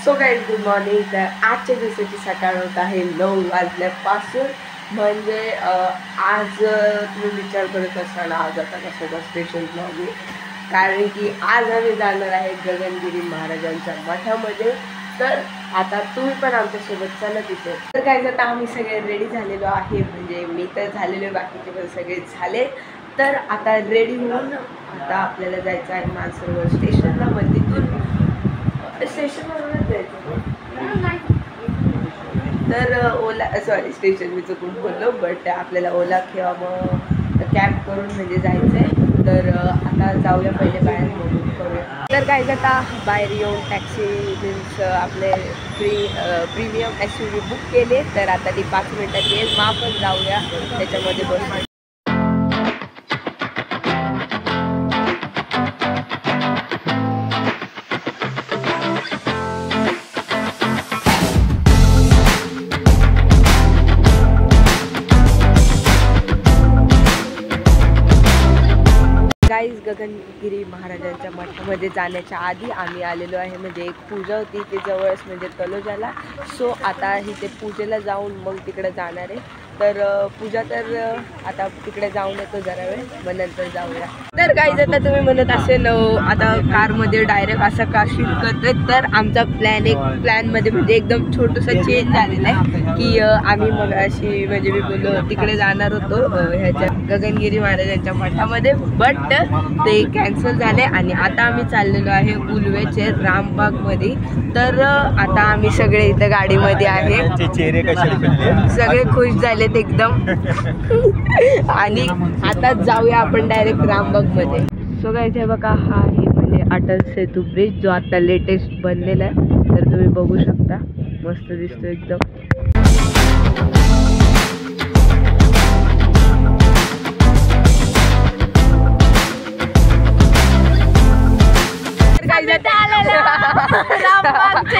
So guys good morning. तर आजच्या दिवसाची सकाळ होत आहे 9 वाजल्यापासून. म्हणजे आज तुम्ही विचार करत असाल आज आता कशाचा स्पेशल ब्लॉग आहे, कारण की आज आम्ही जाणार आहे गगनगिरी महाराजांच्या मठामध्ये. तर आता तुम्ही पण आमच्यासोबत चला तिथे. तर काय आता आम्ही सगळे रेडी झालेलो आहे, म्हणजे मी तर झालेलो, बाकीचे पण सगळे झाले. तर आता रेडी होऊन आता आपल्याला जायचं आहे मानसरोवर स्टेशनला. पण तिथून स्टेशनवरूनच जायचं. तर ओला स्टेशन मी चुकून बोललो, बट आपल्याला ओला किंवा मग कॅब करून म्हणजे जायचं आहे. तर आता जाऊया पहिले बाहेर बघून करूया. तर काय आता बाहेर येऊन टॅक्सी मीन्स आपले प्रीमियम SUV बुक केले. तर आता ती 5 मिनिटात येईल, मग आपण जाऊया त्याच्यामध्ये बसून. गाईज गगनगिरी महाराजांच्या मठामध्ये जाण्याच्या आधी आम्ही आलेलो आहे, म्हणजे एक पूजा होती ती जवळच म्हणजे तलोजाला. सो आता इथे पूजेला जाऊन मग तिकडे जाणार आहे. तर पूजा तर आता तिकडे जाऊन येतो जरा वेळ, मग नंतर जाऊया. तर गाईज आता तुम्ही म्हणत असेल आता कारमध्ये डायरेक्ट असं का शिफ्ट करतोय, तर आमचा प्लॅनमध्ये म्हणजे एकदम छोटंसं चेंज झालेलं आहे. की आम्ही मग अशी म्हणजे मी बोललो तिकडे जाणार होतो ह्याच्या गगनगिरी महाराजांच्या मठामध्ये, बट ते कॅन्सल झाले आणि आता आम्ही चाललेलो आहे उलवेचे रामबागमध्ये. तर आता आम्ही सगळे इथं गाडीमध्ये आहे, सगळे खुश झालेत एकदम. आणि आता जाऊया आपण डायरेक्ट रामबागमध्ये. सो गाईज हे बघा, हा आहे म्हणजे अटल सेतू ब्रिज, जो आता लेटेस्ट बनलेला आहे. तर तुम्ही बघू शकता, मस्त दिसतो एकदम.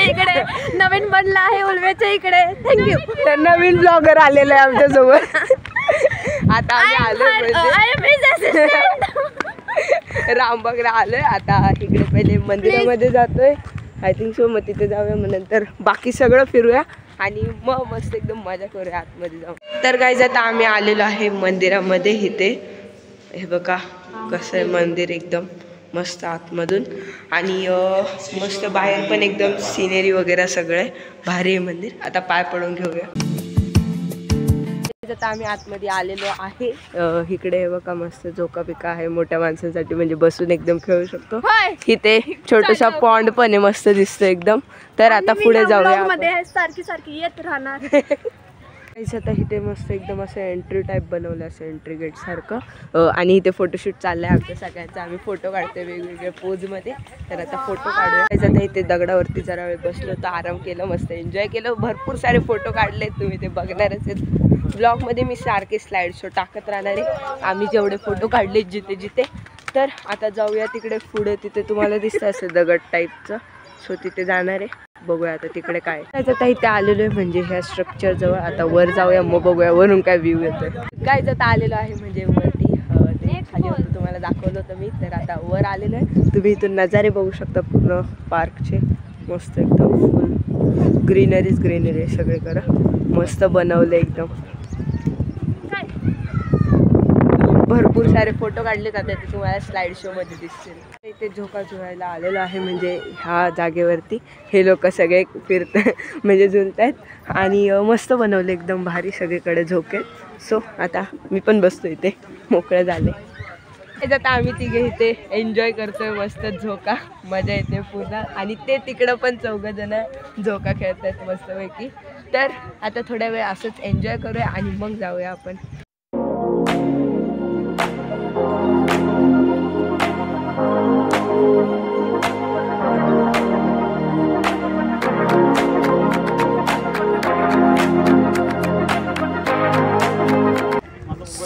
इकडे नवीन बनला आहे उलवेच्या इकडे. थँक्यू. तर नवीन ब्लॉगर आलेला आहे आमच्यासोबत. आता आम्ही आलो रामबागला आलोय. आता इकडे पहिले मंदिरामध्ये जातोय, आय थिंक सो. मग तिथे जाऊया, मग नंतर बाकी सगळं फिरूया आणि मग मस्त एकदम मजा करूया आतमध्ये जाऊन. तर गाईज आता आम्ही आलेलो आहे मंदिरामध्ये. इथे हे बघा कसं आहे मंदिर, एकदम मस्त आतमधून. आणि मस्त बाहेर पण एकदम सिनेरी वगैरे सगळं भारी आहे मंदिर. आता पाय पडून घेऊया. आता आम्ही आतमध्ये आलेलो आहे. इकडे हे बघा मस्त झोका बिका आहे मोठ्या माणसांसाठी, म्हणजे बसून एकदम खेळू शकतो. इथे छोटासा पॉन्ड पण आहे, मस्त दिसतो एकदम. तर आता पुढे जाऊया. सारखी येत राहणार. आता इथे मस्त एकदम असं एंट्री टाईप बनवलं, असं एंट्री गेट सारखं. आणि इथे फोटोशूट चाललंय आमच्या सगळ्यांचा. आम्ही फोटो काढतोय वेगवेगळ्या पोजमध्ये. तर आता फोटो काढूया. आता इथे दगडावरती जरा वेळ बसलो होतो, आराम केलं, मस्त एन्जॉय केलं. भरपूर सारे फोटो काढले, तुम्ही ते बघणारच आहेत. ब्लॉगमध्ये मी सारखे स्लाईड शो टाकत राहणार आहे, आम्ही जेवढे फोटो काढले जिथे जिथे. तर आता जाऊया तिकडे पुढे, तिथे तुम्हाला दिसतं असं दगड टाईपचं. सो तिथे जाणार आहे, बघूया आता तिकडे काय. आता इथे आलेलो आहे म्हणजे ह्या स्ट्रक्चर जवळ. आता वर जाऊया, मग बघूया वरून काय व्ह्यू येतोय. काय आता आलेलो आहे म्हणजे वरती, ते खाली होतं तुम्हाला दाखवलं होतं मी. तर आता वर आलेलो आहे, तुम्ही इथून नजारे बघू शकता पूर्ण पार्कचे. मस्त एकदम फुल ग्रीनरी सगळीकडे मस्त बनवलं एकदम. भरपूर सारे फोटो काढले जातात, ते तुम्हाला स्लाइड शो मध्ये दिसतील. इथे झोका झुलायला आलेलो आहे, म्हणजे ह्या जागेवरती हे लोक सगळे म्हणजे झुलत आहेत. आणि मस्त बनवले एकदम भारी, सगळीकडे झोके. सो आता मी पण बसतो इथे, मोकळं झाले. आता आम्ही तिघे इथे एन्जॉय करतोय, मस्त झोका, मजा येते पूर्ण. आणि ते तिकडं पण 4 जण झोका खेळत आहेत मस्तपैकी. तर आता थोड्या वेळ असंच एन्जॉय करूया आणि मग जाऊया आपण.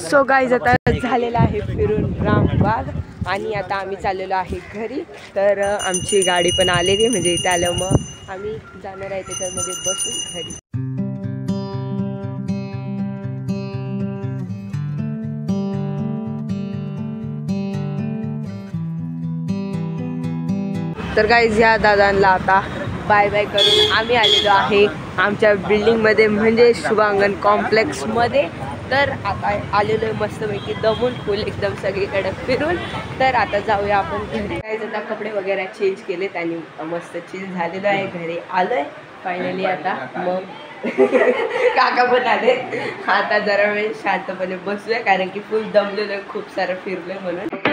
सो गाईज आता झालेला आहे फिरून रामबाग, आणि आता आम्ही चाललेलो आहे घरी. तर आमची गाडी पण आलेली, म्हणजे इथे आलं मग आम्ही जाणार आहे त्याच्यामध्ये बसून घरी. तर गाईज ह्या दादांना आता बाय बाय करून आम्ही आलेलो आहे आमच्या बिल्डिंगमध्ये म्हणजे शुभांगण कॉम्प्लेक्समध्ये. तर आता आलेलो आहे मस्तपैकी दमून फुल एकदम सगळीकडे फिरून. तर आता जाऊया आपण घरी. काय आता कपडे वगैरे चेंज केलेत आणि मस्त चेंज झालेलं आहे. घरी आलोय फायनली. आता मग काका पण आले. आता जरा वेळ शांतपणे बसूया कारण की फुल दमलेलो आहे, खूप सारं फिरलोय म्हणून.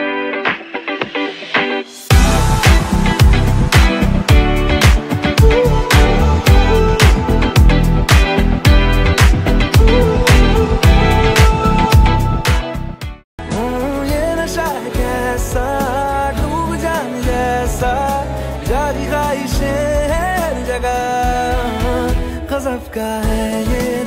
गज़ब का है ये